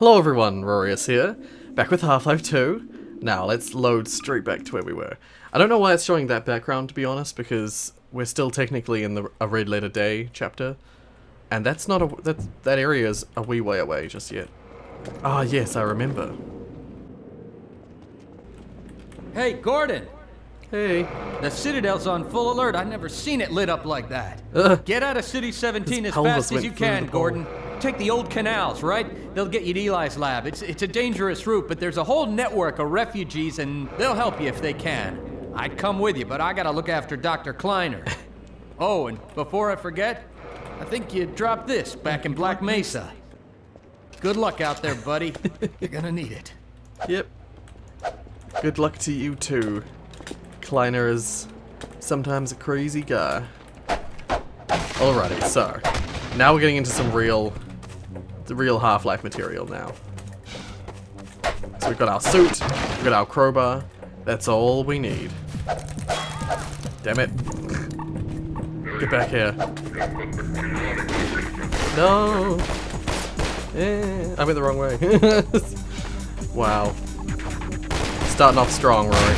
Hello everyone, Rorius here, back with Half-Life 2. Now let's load straight back to where we were. I don't know why it's showing that background, to be honest, because we're still technically in a Red Letter Day chapter, and that's not a that area is a wee way away just yet. Ah, yes, I remember. Hey, Gordon! Hey. The Citadel's on full alert. I've never seen it lit up like that. Get out of City 17 as fast as you can, Gordon. Take the old canals, right? They'll get you to Eli's lab. It's a dangerous route, but there's a whole network of refugees, and they'll help you if they can. I'd come with you, but I gotta look after Dr. Kleiner. Oh, and before I forget, I think you dropped this back in Black Mesa. Good luck out there, buddy. You're gonna need it. Yep. Good luck to you too. Kleiner is sometimes a crazy guy. Alrighty, so now we're getting into some real Half-Life material now. So we've got our suit, we've got our crowbar. That's all we need. Damn it! Get back here! No! I went the wrong way. Wow. Starting off strong, Rory.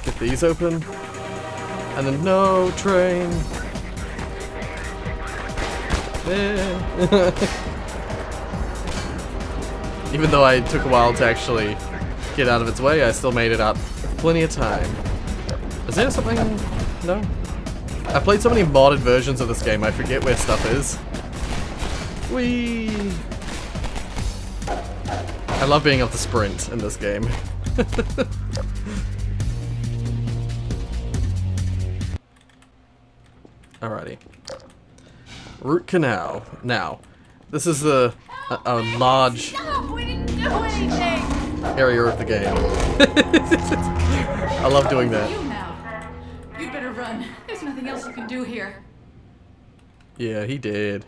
Get these open. And then no train. Even though I took a while to actually get out of its way, I still made it up plenty of time. Is there something? No? I played so many modded versions of this game, I forget where stuff is. Whee! I love being able to sprint in this game. Alrighty. Root canal. Now, this is a large area of the game. I love doing that. You better run. There's nothing else you can do here. Yeah, he did.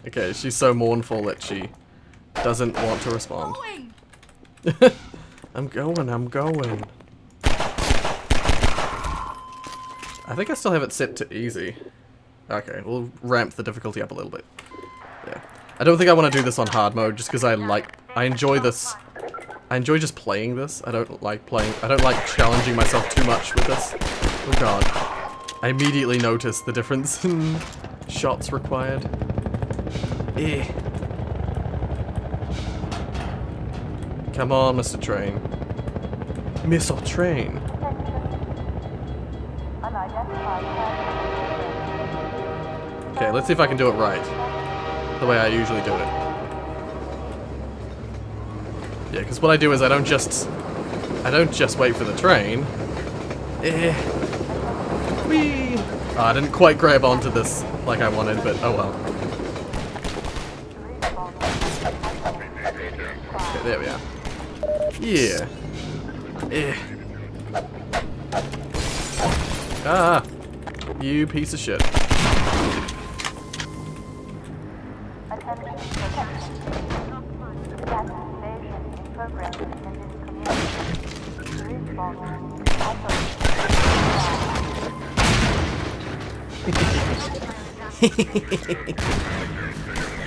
Okay, she's so mournful that she doesn't want to respond. I'm going. I think I still have it set to easy. Okay, we'll ramp the difficulty up a little bit. Yeah. I don't think I want to do this on hard mode just because I enjoy this. I enjoy just playing this. I don't like challenging myself too much with this. Oh god. I immediately noticed the difference in shots required. Eh. Come on, Mr. Train. Missile Train. Okay, let's see if I can do it right. The way I usually do it. Yeah, because what I do is I don't just wait for the train. Eh. Whee! Oh, I didn't quite grab onto this like I wanted, but oh well. Okay, there we are. Yeah. Eh. Ah! You piece of shit.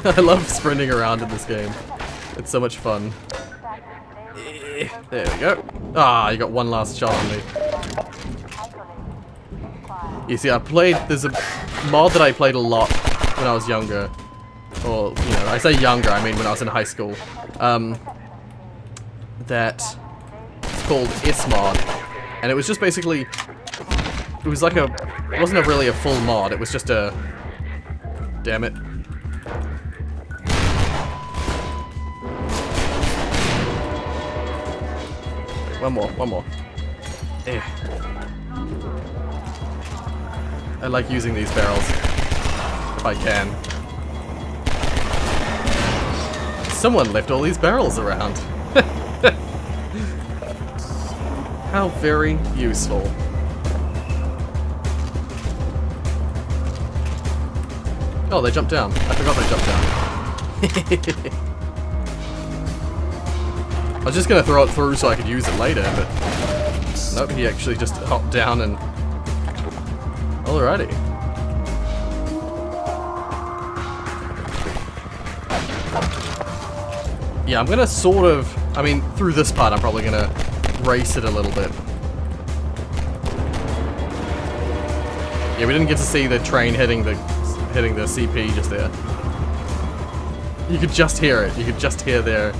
I love sprinting around in this game. It's so much fun. There we go. Ah, you got one last shot on me. You see, there's a mod that I played a lot when I was younger. Or, you know, I say younger, I mean when I was in high school. It's called S-Mod. And it was just basically, it wasn't really a full mod, it was just a, damn it. One more. Eh. I like using these barrels, if I can. Someone left all these barrels around. How very useful. Oh, they jumped down. I forgot they jumped down. I was just gonna throw it through so I could use it later, but nope, he actually just hopped down and... Alrighty. Yeah, I'm gonna sort of... I mean, through this part I'm probably gonna race it a little bit. Yeah, we didn't get to see the train hitting the CP just there. You could just hear it. You could just hear their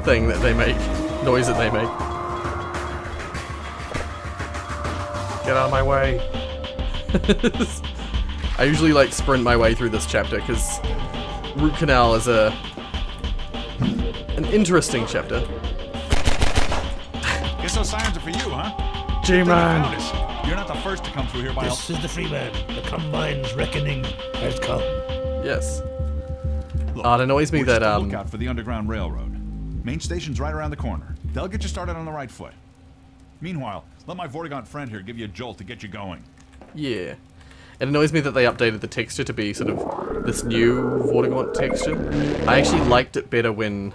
thing that they make, noise that they make. Get out of my way. I usually like sprint my way through this chapter because Root Canal is an interesting chapter. Guess those sirens are for you, huh? G-Man. You're not the first to come through here by... This is the Freeman. The Combine's reckoning has come. Yes. Look, It annoys me we're that just on the lookout for the Underground Railroad. Main station's right around the corner. They'll get you started on the right foot. Meanwhile, let my Vortigaunt friend here give you a jolt to get you going. Yeah. It annoys me that they updated the texture to be sort of this new Vortigaunt texture. I actually liked it better when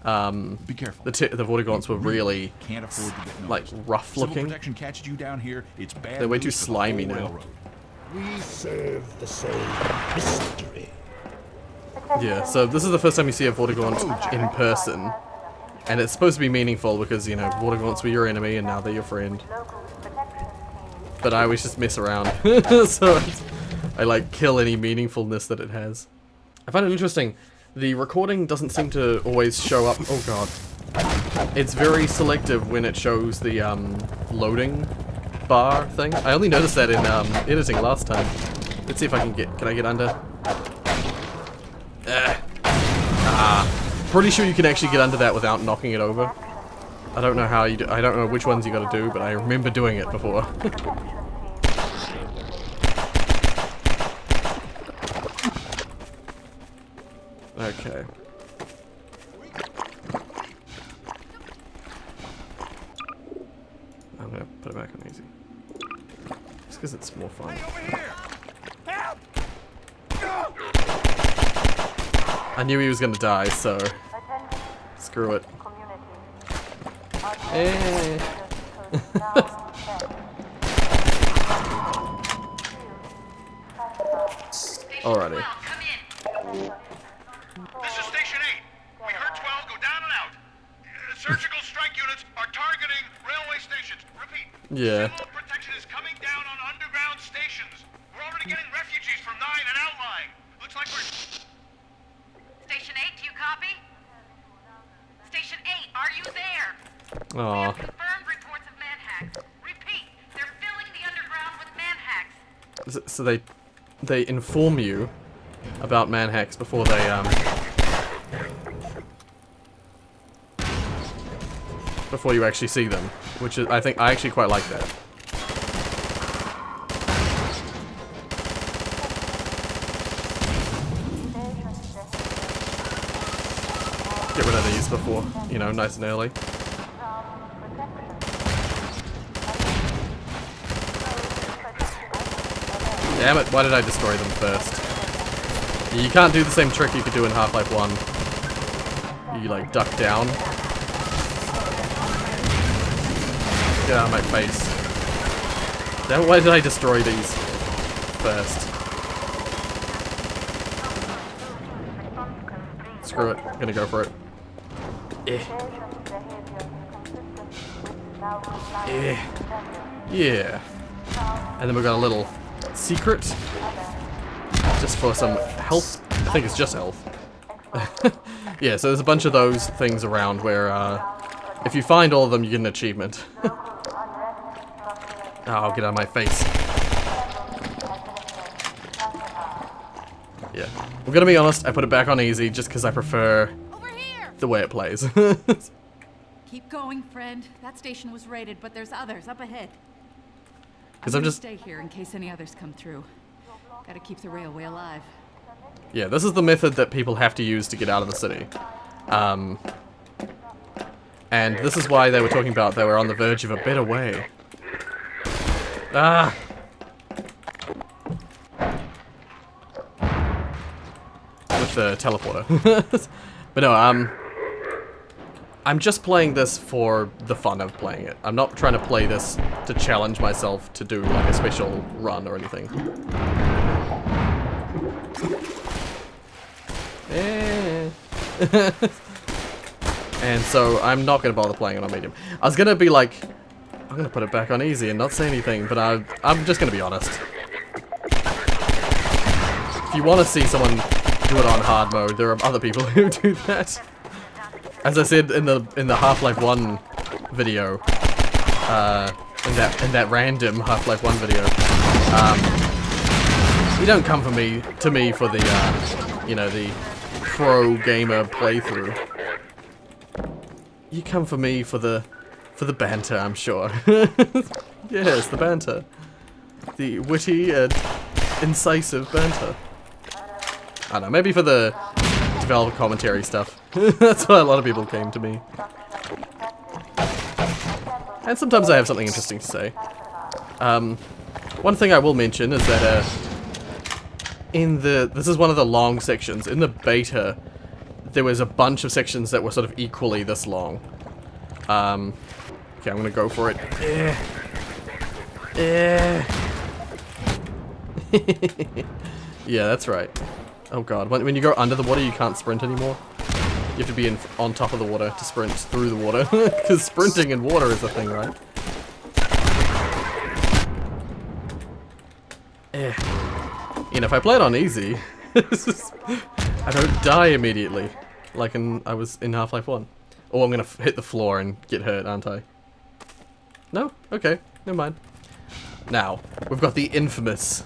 Be careful. the Vortigaunts were really Can't afford to get like noticed. rough Civil looking. protection catches you down here. It's bad. They're way too news for the slimy whole now. railroad. We serve the same mystery. Yeah, so this is the first time you see a Vortigaunt in person. And it's supposed to be meaningful because, you know, Vortigaunts were your enemy and now they're your friend. But I always just mess around. So I like kill any meaningfulness that it has. I find it interesting. The recording doesn't seem to always show up. Oh god. It's very selective when it shows the loading bar thing. I only noticed that in editing last time. Let's see if I can get... Can I get under? Pretty sure you can actually get under that without knocking it over. I don't know how you do, I don't know which ones you gotta do, but I remember doing it before. Okay. I'm gonna put it back on easy. Just because it's more fun. I knew he was gonna die, so screw it. Eh. Alrighty. This is Station 8. We heard 12 go down and out. Surgical strike units are targeting railway stations. Repeat. Yeah. Civil protection is coming down on underground stations. We're already getting refugees from 9 and outlying. Looks like we're... Station 8, do you copy? Station 8, are you there? We Aw. have confirmed reports of manhacks. Repeat, they're filling the underground with manhacks. So they inform you about manhacks before they before you actually see them, which is I actually quite like that. Get rid of these before, you know, nice and early. Damn it, why did I destroy them first? You can't do the same trick you could do in Half-Life 1. You like duck down. Get out of my face. Damn it, why did I destroy these first? Screw it, I'm gonna go for it. Yeah. And then we've got a little secret. Just for some health. I think it's just health. Yeah, so there's a bunch of those things around where if you find all of them, you get an achievement. Oh, get out of my face. Yeah. I'm gonna be honest, I put it back on easy just because I prefer Over here! the way it plays. Keep going, friend. That station was raided, but there's others up ahead. Because I'm I'm gonna just... stay here in case any others come through. Gotta keep the railway alive. Yeah, this is the method that people have to use to get out of the city. And this is why they were talking about they were on the verge of a better way. Ah! With the teleporter. But no, I'm just playing this for the fun of playing it. I'm not trying to play this to challenge myself to do like a special run or anything. And so I'm not going to bother playing it on medium. I was going to be like, I'm going to put it back on easy and not say anything, but I'm just going to be honest. If you want to see someone do it on hard mode, there are other people who do that. As I said in the Half-Life 1 video, in that random Half-Life 1 video, you don't come to me for the, you know, the pro gamer playthrough. You come for me for the banter, I'm sure. Yes, the banter. The witty and incisive banter. I don't know, maybe for the developer commentary stuff. That's why a lot of people came to me. And sometimes I have something interesting to say. One thing I will mention is that this is one of the long sections. In the beta, there was a bunch of sections that were sort of equally this long. Okay, I'm gonna go for it. Yeah, that's right. Oh god, when you go under the water, you can't sprint anymore. You have to be on top of the water to sprint through the water. Because sprinting in water is a thing, right? You know, if I play it on easy, I don't die immediately. Like I was in Half-Life 1. Or I'm gonna hit the floor and get hurt, aren't I? No? Okay, never mind. Now, we've got the infamous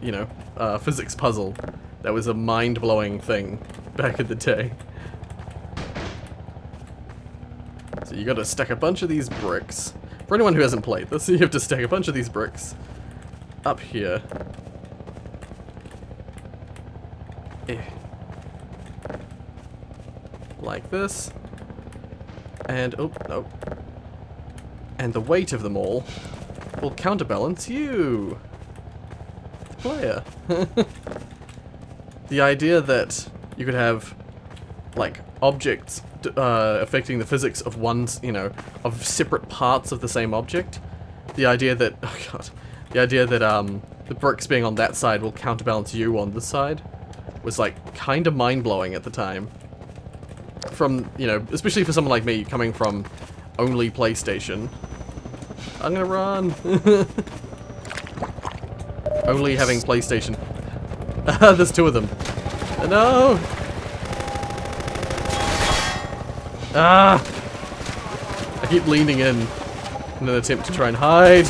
you know, physics puzzle. That was a mind-blowing thing back in the day. So you gotta stack a bunch of these bricks. For anyone who hasn't played this, you have to stack a bunch of these bricks up here. Like this. And, oh, no. And the weight of them all will counterbalance you, the player. The idea that you could have, like, objects affecting the physics of of separate parts of the same object. The idea that, oh god, the idea that the bricks being on that side will counterbalance you on this side was, like, kind of mind-blowing at the time. From, you know, especially for someone like me, coming from only PlayStation. I'm gonna run! Only having PlayStation. There's two of them. No! Ah! I keep leaning in an attempt to try and hide.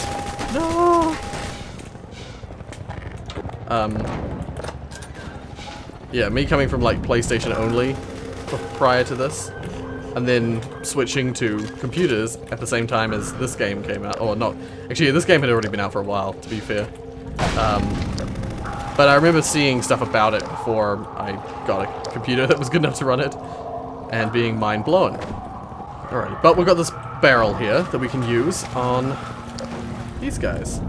No! Yeah, me coming from like PlayStation only prior to this, and then switching to computers at the same time as this game came out. Or not. Actually, this game had already been out for a while, to be fair. But I remember seeing stuff about it before I got a computer that was good enough to run it, and being mind blown. Alright, but we've got this barrel here that we can use on these guys.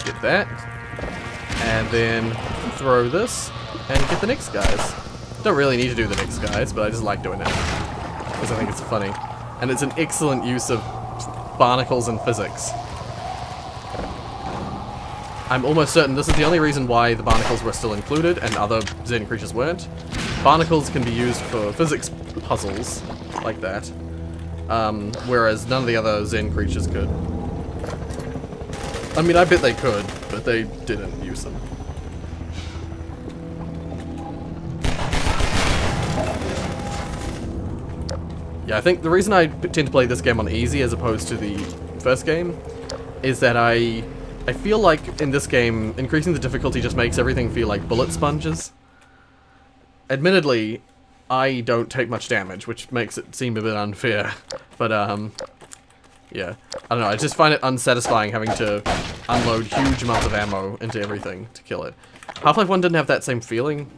Get that. And then throw this, and get the next guys. Don't really need to do the next guys, but I just like doing it. Because I think it's funny. And it's an excellent use of barnacles and physics. I'm almost certain this is the only reason why the barnacles were still included and other Zen creatures weren't. Barnacles can be used for physics puzzles, like that. Whereas none of the other Zen creatures could. I mean, I bet they could, but they didn't use them. Yeah, I think the reason I tend to play this game on easy as opposed to the first game is that I feel like in this game, increasing the difficulty just makes everything feel like bullet sponges. Admittedly, I don't take much damage, which makes it seem a bit unfair. But, yeah. I don't know, I just find it unsatisfying having to unload huge amounts of ammo into everything to kill it. Half-Life 1 didn't have that same feeling.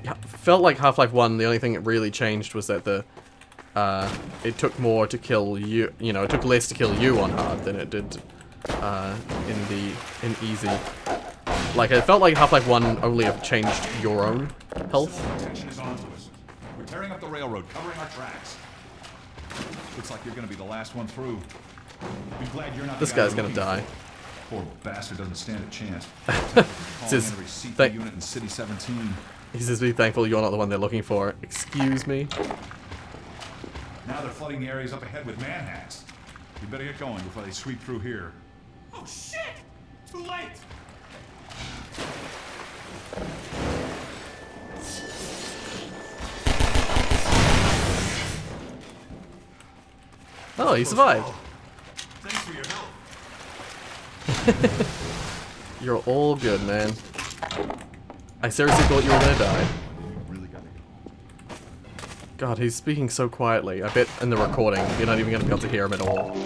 Yeah, felt like Half-Life 1, the only thing that really changed was that the it took more to kill you. You know, it took less to kill you on hard than it did in easy. Like, it felt like Half-Life 1 only have changed your own health. Attention is on to us. We're tearing up the railroad, covering our tracks. Looks like you're gonna be the last one through. Be glad you're not. This guy's gonna die. Poor bastard doesn't stand a chance. Says, unit in City 17. He says, "Be thankful you're not the one they're looking for." Excuse me. Now they're flooding the areas up ahead with manhacks. We better get going before they sweep through here. Oh shit! Too late! Oh, he survived. Thanks for your help. You're all good, man. I seriously thought you were gonna die. Really gotta go. God, he's speaking so quietly. I bet in the recording, you're not even gonna be able to hear him at all.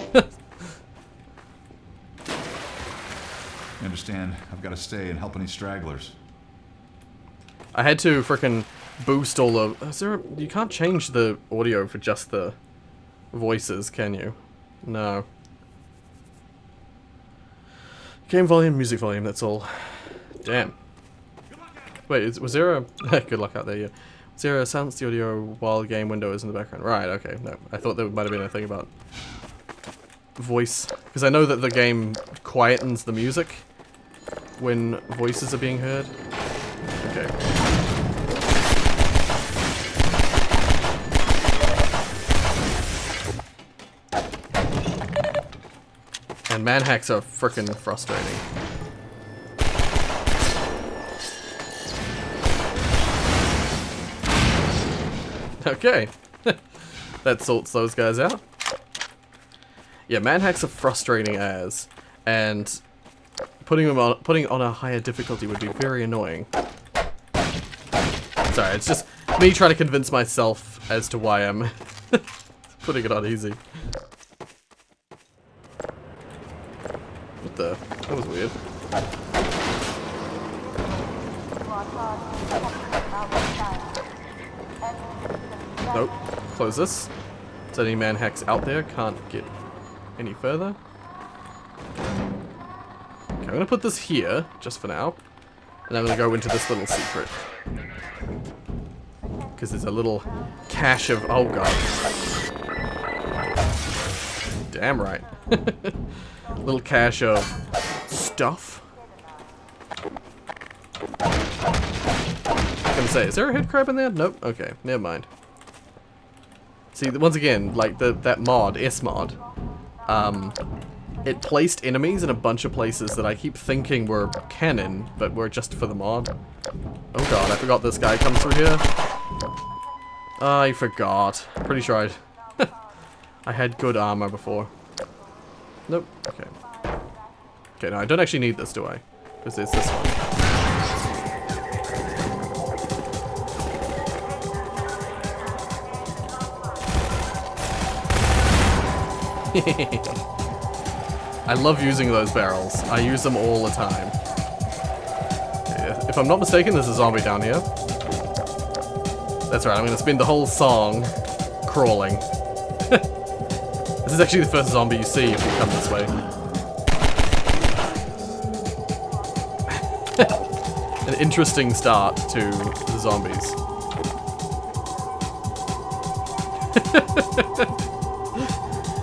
You understand, I've got to stay and help any stragglers. I had to frickin' boost all of... You can't change the audio for just the voices, can you? No. Game volume, music volume, that's all. Damn. Wait, was there a... Good luck out there, yeah. Was there a silence the audio while game window is in the background? Right, okay, no. I thought there might have been a thing about voice. Because I know that the game quietens the music when voices are being heard. Okay. And manhacks are frickin' frustrating. Okay. That sorts those guys out. Yeah, manhacks are frustrating as, and putting on a higher difficulty would be very annoying. Sorry, it's just me trying to convince myself as to why I'm putting it on easy. What the? That was weird. Nope. Close this. Is there any manhacks out there? Can't get any further. Okay, I'm gonna put this here, just for now. And I'm gonna go into this little secret. Because there's a little cache of... Oh god. Damn right. Little cache of stuff. I was gonna say, is there a head crab in there? Nope. Okay, never mind. See, once again, like that mod, S-mod, it placed enemies in a bunch of places that I keep thinking were canon, but were just for the mod. Oh god, I forgot this guy comes through here. I forgot. Pretty sure I had good armor before. Nope. Okay. Okay, no, I don't actually need this, do I? Because there's this one. I love using those barrels. I use them all the time. Okay, if I'm not mistaken, there's a zombie down here. That's right, I'm gonna spend the whole song crawling. This is actually the first zombie you see if you come this way. An interesting start to the zombies.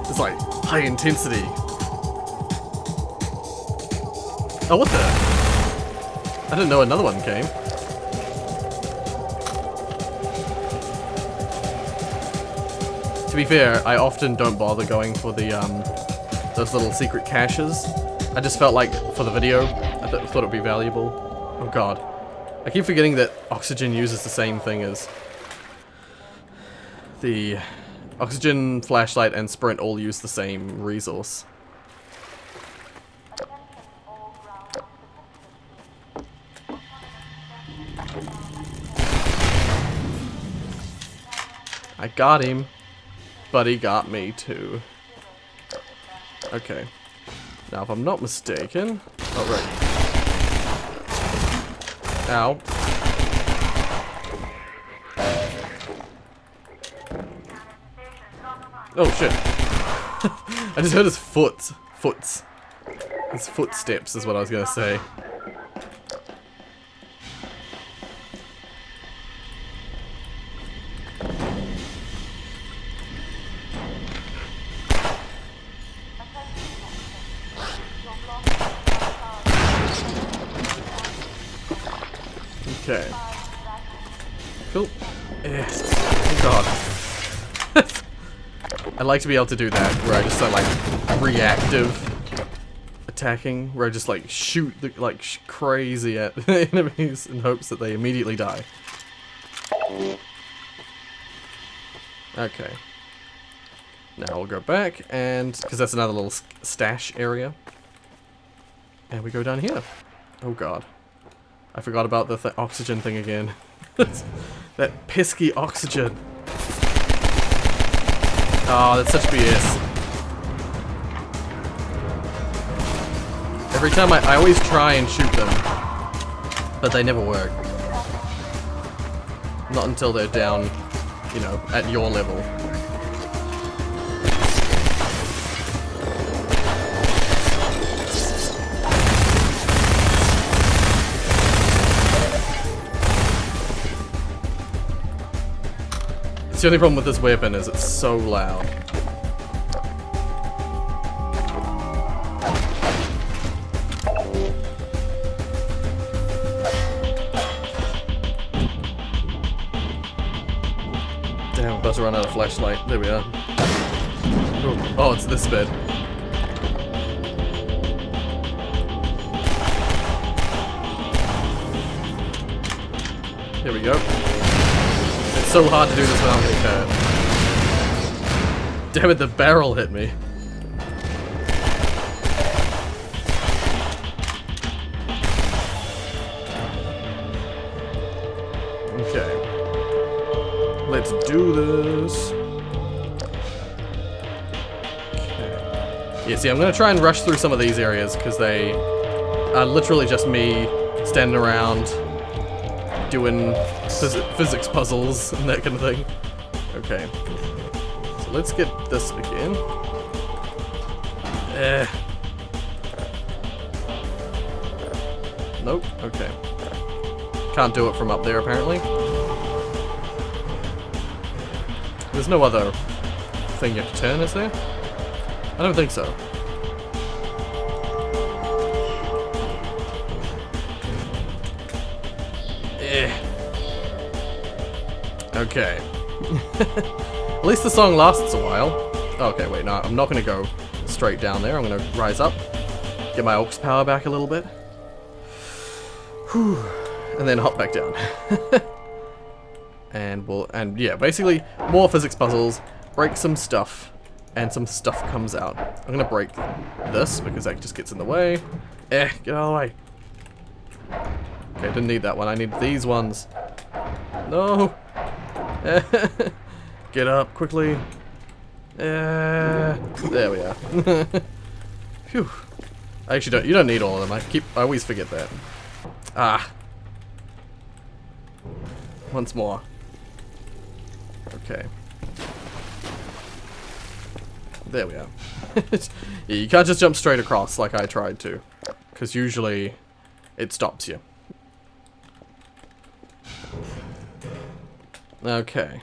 It's like high intensity. Oh, what the? I didn't know another one came. To be fair, I often don't bother going for the those little secret caches. I just felt like for the video, I thought it'd be valuable. Oh god, I keep forgetting that oxygen uses the same thing as the oxygen, flashlight, and sprint all use the same resource. I got him, but he got me too. Okay. Now, if I'm not mistaken... Oh, right. Ow. Oh shit. I just heard his foots. His footsteps is what I was gonna say. Okay. Cool. Yes. Oh god. I like to be able to do that, where I just like reactive attacking, where I just like shoot crazy at enemies in hopes that they immediately die. Okay. Now we'll go back and, because that's another little stash area. And we go down here. Oh god. I forgot about the oxygen thing again. That pesky oxygen. Oh, that's such BS. Every time I always try and shoot them, but they never work. Not until they're down, you know, at your level. The only problem with this weapon is it's so loud. Damn, I'm about to run out of flashlight. There we are. Oh, it's this bed. Here we go. So hard to do this without getting hurt. Damn it, the barrel hit me. Okay. Let's do this. Okay. Yeah, see, I'm gonna try and rush through some of these areas because they are literally just me standing around doing physics puzzles and that kind of thing. Okay. So let's get this again. Nope. Okay. Can't do it from up there, apparently. There's no other thing you have to turn, is there? I don't think so. Okay. At least the song lasts a while. Okay, wait, no, I'm not gonna go straight down there. I'm gonna rise up, get my aux power back a little bit. Whew. And then hop back down. And yeah, basically more physics puzzles, break some stuff, and some stuff comes out. I'm gonna break this because that just gets in the way. Get out of the way. Okay, didn't need that one. I need these ones. No. Get up quickly. There we are. Phew. I actually you don't need all of them. I always forget that. Ah. Once more. Okay. There we are. Yeah, you can't just jump straight across like I tried to, because usually it stops you. Okay.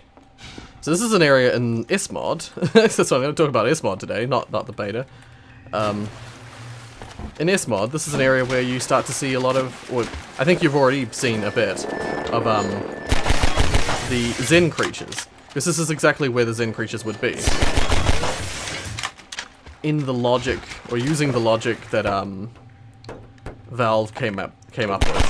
So this is an area in SMod. So I'm going to talk about SMod today, not the beta. In SMod, this is an area where you start to see a lot of, or I think you've already seen a bit of the Zen creatures. Because this is exactly where the Zen creatures would be. In the logic, or using the logic that Valve came up with.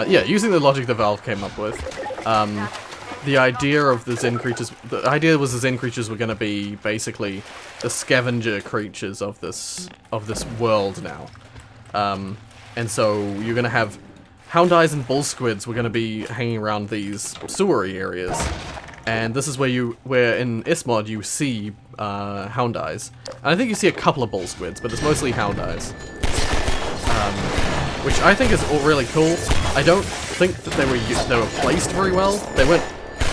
Yeah, using the logic that Valve came up with, the idea of the Zen creatures, the idea was the Zen creatures were going to be basically the scavenger creatures of this world now. And so you're going to have hound eyes and bull squids were going to be hanging around these sewery areas. And this is where in SMod you see hound eyes. And I think you see a couple of bull squids, but it's mostly hound eyes. which I think is all really cool. I don't think that they were placed very well. They weren't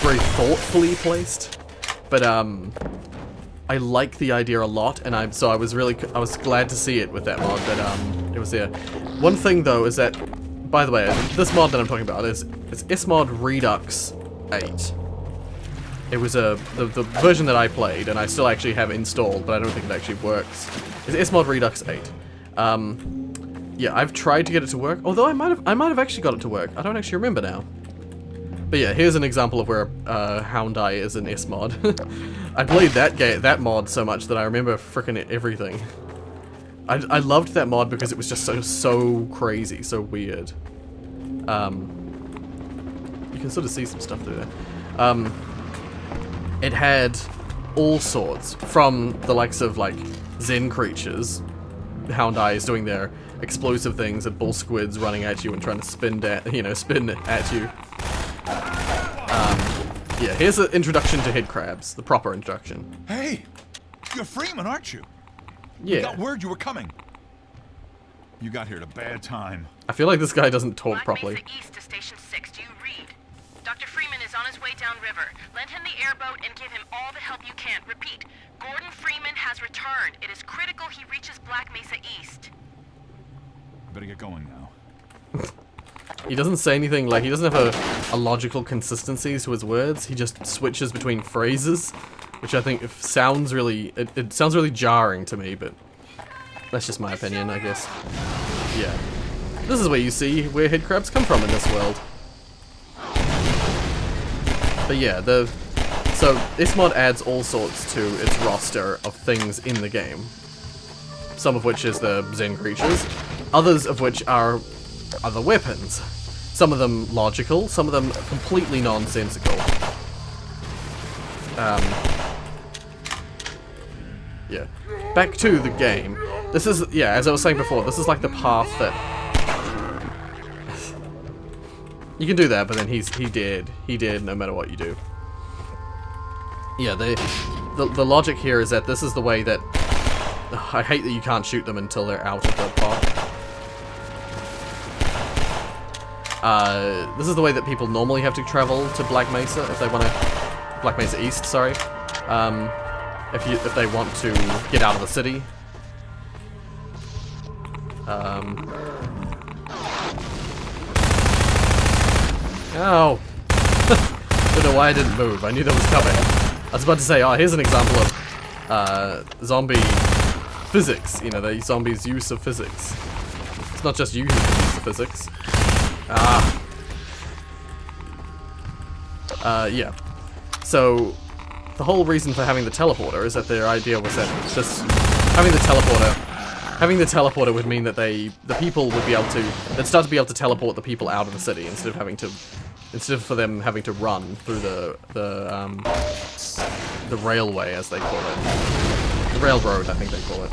very thoughtfully placed, but I like the idea a lot, and I was glad to see it with that mod that it was there. One thing though is that, by the way, this mod that I'm talking about is Ismod Redux 8. It was the version that I played, and I still actually have installed, but I don't think it actually works. It's Ismod Redux 8. Yeah, I've tried to get it to work, although I might have actually got it to work. I don't actually remember now. But yeah, here's an example of where Hound Eye is in Ismod. I played that mod so much that I remember frickin' everything. I loved that mod because it was just so crazy, so weird. You can sort of see some stuff through there. It had all sorts, from the likes of like Zen creatures, Hound Eyes doing their explosive things, and bull squids running at you and trying to spin at you. Yeah, here's an introduction to head crabs, the proper introduction. Hey, you're Freeman, aren't you? Yeah. We got word you were coming. You got here at a bad time. I feel like this guy doesn't talk Black properly. Mesa East to Station 6. Do you read? Dr. Freeman is on his way downriver. Lend him the airboat and give him all the help you can. Repeat, Gordon Freeman has returned. It is critical he reaches Black Mesa East. Better get going now. He doesn't say anything, like, he doesn't have a logical consistency to his words. He just switches between phrases, which I think sounds really, it sounds really jarring to me, but that's just my opinion, I guess. Yeah. This is where you see where head crabs come from in this world. But yeah, so this mod adds all sorts to its roster of things in the game. Some of which is the Zen creatures, others of which are other weapons. Some of them logical, some of them completely nonsensical. Yeah. Back to the game. This is, yeah, as I was saying before, this is like the path that... You can do that, but then he did no matter what you do. Yeah, the logic here is that this is the way that... I hate that you can't shoot them until they're out of the pot. This is the way that people normally have to travel to Black Mesa if they want to... Black Mesa East, sorry. If they want to get out of the city. Ow! Don't know why I didn't move. I knew that was coming. I was about to say, oh, here's an example of zombie physics. You know, the zombies' use of physics. It's not just you who can use the physics. Yeah. So, the whole reason for having the teleporter is that their idea was that just having the teleporter would mean that they'd start to be able to teleport the people out of the city instead of for them having to run through the railway, as they call it. The railroad, I think they call it.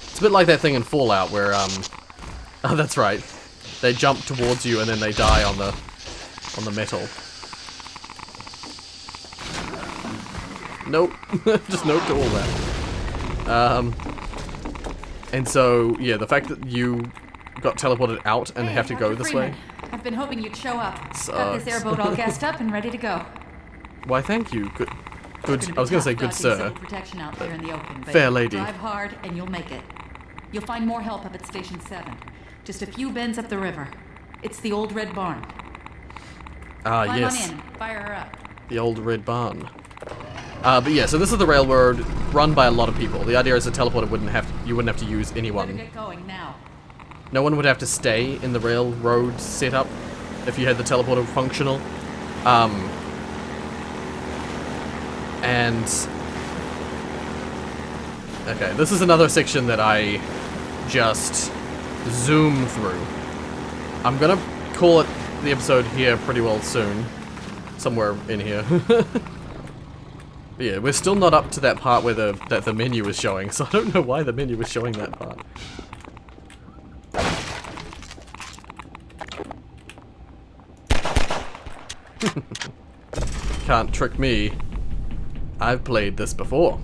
It's a bit like that thing in Fallout where oh, that's right. They jump towards you and then they die on the metal. Nope. Just nope to all that. And so, yeah, the fact that you got teleported out and have to go this way. I've been hoping you'd show up. Sucks. Got this airboat all gassed up and ready to go. Why, thank you. Good. I was gonna say good sir. Protection out there in the open, but fair lady. Drive hard and you'll make it. You'll find more help up at Station 7. Just a few bends up the river. It's the old red barn. Ah, Climb yes. on in. Fire her up. The old red barn. But yeah, so this is the railroad run by a lot of people. The idea is the teleporter you wouldn't have to use anyone. Better get going now. No one would have to stay in the railroad setup if you had the teleporter functional. And okay, this is another section that I just zoom through. I'm gonna call it the episode here pretty well soon. Somewhere in here. But yeah, we're still not up to that part where the menu is showing, so I don't know why the menu is showing that part. Can't trick me. I've played this before.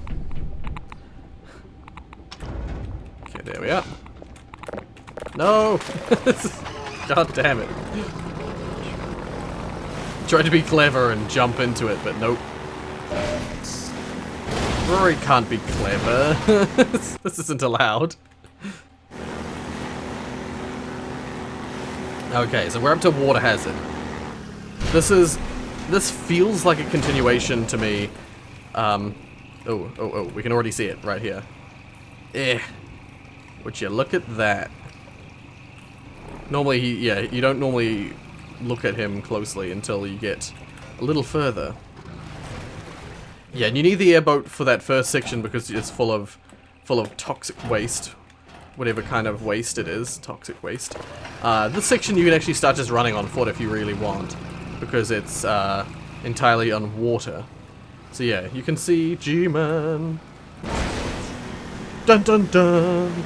Okay, there we are. No! God damn it. Tried to be clever and jump into it, but nope. Rory can't be clever. This isn't allowed. Okay, so we're up to water hazard. This feels like a continuation to me. Oh, we can already see it right here. Would you look at that? Normally, you don't normally look at him closely until you get a little further. Yeah, and you need the airboat for that first section because it's full of toxic waste. Whatever kind of waste it is, toxic waste. This section you can actually start just running on foot if you really want, because it's entirely on water. So yeah, you can see G-Man. Dun dun dun.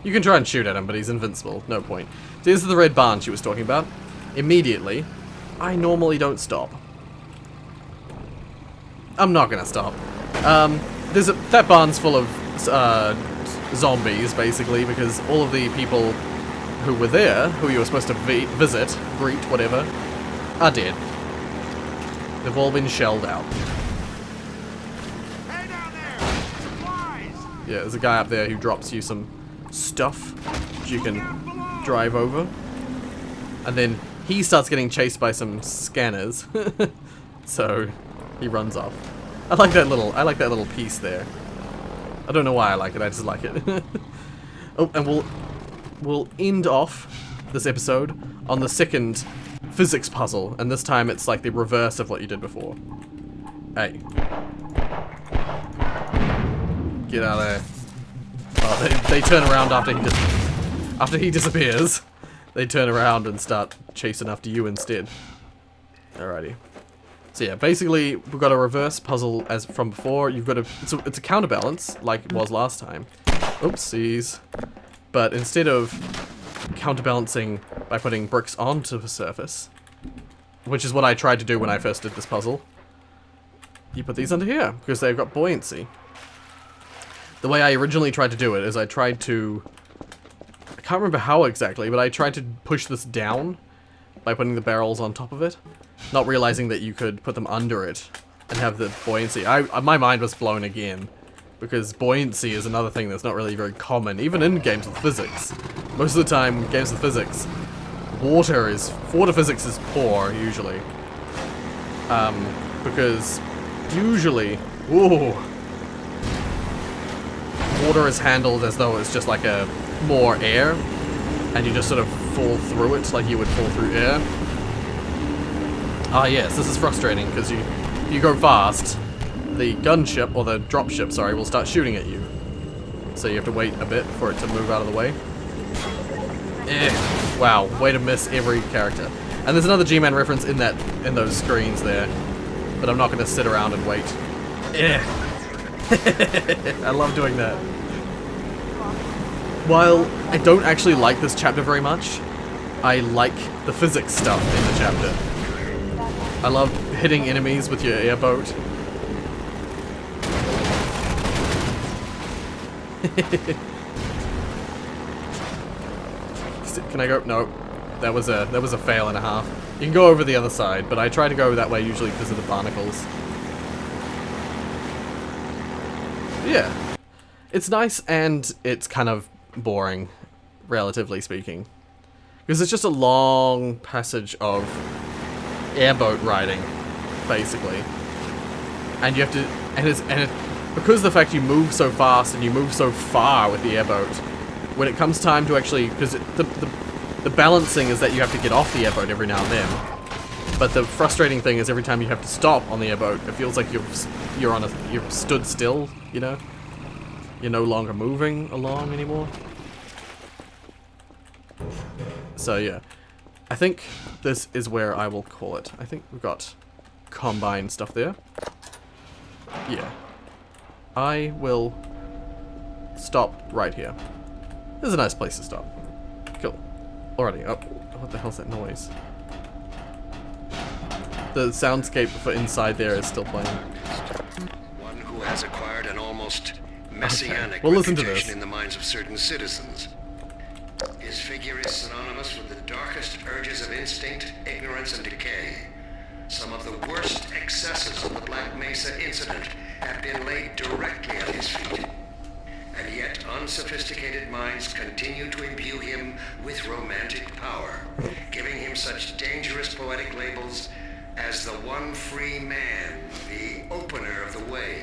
You can try and shoot at him, but he's invincible. No point. So this is the red barn she was talking about. Immediately, I normally don't stop. I'm not gonna stop. That barn's full of zombies, basically, because all of the people who were there, who you were supposed to visit, greet, whatever, are dead. They've all been shelled out. Hey down there! Supplies! Yeah, there's a guy up there who drops you some stuff that you can drive over. And then he starts getting chased by some scanners. So he runs off. I like that little piece there. I don't know why I like it, I just like it. Oh, and we'll end off this episode on the second physics puzzle, and this time it's like the reverse of what you did before. Hey. Get out of there. Oh, they turn around after he disappears. They turn around and start chasing after you instead. Alrighty. So yeah, basically we've got a reverse puzzle as from before. You've got it's a counterbalance like it was last time. Oopsies. But instead of counterbalancing by putting bricks onto the surface, which is what I tried to do when I first did this puzzle, you put these under here because they've got buoyancy. The way I originally tried to do it is I tried to, I can't remember how exactly, but I tried to push this down by putting the barrels on top of it, not realizing that you could put them under it and have the buoyancy. My mind was blown again, because buoyancy is another thing that's not really very common, even in games with physics. Most of the time, games with physics, water physics is poor, usually. Because usually, water is handled as though it's just like more air, and you just sort of fall through it like you would fall through air. Ah yes, this is frustrating because you go fast, the gunship, or the dropship, sorry, will start shooting at you. So you have to wait a bit for it to move out of the way. Wow, way to miss every character. And there's another G-Man reference in those screens there, but I'm not going to sit around and wait. I love doing that. While I don't actually like this chapter very much, I like the physics stuff in the chapter. I love hitting enemies with your airboat. Can I go? No. That was a fail and a half. You can go over the other side, but I try to go that way usually because of the barnacles. Yeah. It's nice and it's kind of boring, relatively speaking. Because it's just a long passage of airboat riding, basically. And you have to, because of the fact you move so fast and you move so far with the airboat, when it comes time to actually, because the balancing is that you have to get off the airboat every now and then. But the frustrating thing is every time you have to stop on the airboat, it feels like you're stood still, you know? You're no longer moving along anymore. So yeah, I think this is where I will call it. I think we've got combine stuff there. Yeah. I will stop right here. This is a nice place to stop. Cool. Alrighty, oh, what the hell's that noise? The soundscape for inside there is still playing. One who has acquired an almost messianic we'll listen to reputation this. in the minds of certain citizens. His figure is synonymous with the darkest urges of instinct, ignorance, and decay. Some of the worst excesses of the Black Mesa incident have been laid directly at his feet. And yet unsophisticated minds continue to imbue him with romantic power, giving him such dangerous poetic labels as the one free man, the opener of the way.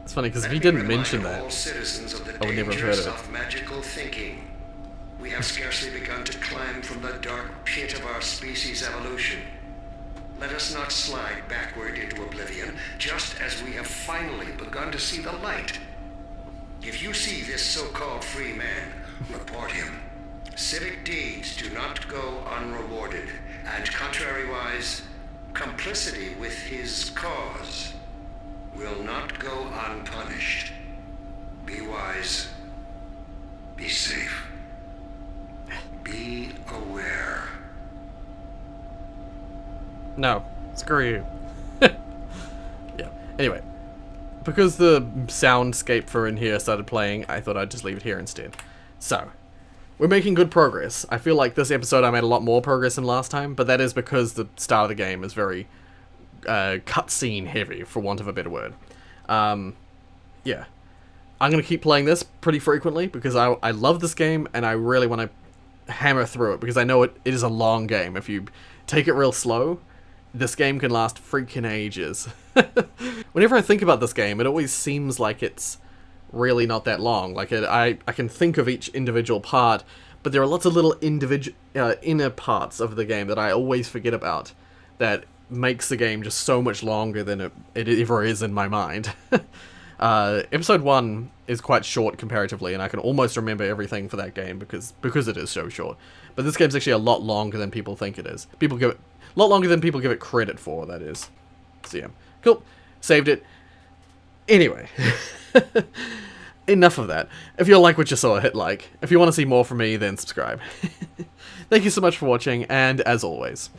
It's funny, because if he didn't mention that, all citizens of the I would never have heard of it. magical thinking. We have scarcely begun to climb from the dark pit of our species' evolution. Let us not slide backward into oblivion, just as we have finally begun to see the light. If you see this so-called free man, report him. Civic deeds do not go unrewarded, and contrariwise, complicity with his cause will not go unpunished. Be wise. Be safe. Be aware. No. Screw you. Yeah. Anyway. Because the soundscape for in here started playing, I thought I'd just leave it here instead. So, we're making good progress. I feel like this episode I made a lot more progress than last time, but that is because the start of the game is very cutscene heavy, for want of a better word. Yeah. I'm going to keep playing this pretty frequently because I love this game and I really want to hammer through it because I know it is a long game. If you take it real slow, this game can last freaking ages. Whenever I think about this game, it always seems like it's really not that long. Like, I can think of each individual part, but there are lots of little inner parts of the game that I always forget about that makes the game just so much longer than it ever is in my mind. Episode 1 is quite short comparatively, and I can almost remember everything for that game because it is so short. But this game's actually a lot longer than people think it is. A lot longer than people give it credit for, that is. So yeah. Cool. Saved it. Anyway. Enough of that. If you like what you saw, hit like. If you want to see more from me, then subscribe. Thank you so much for watching, and as always,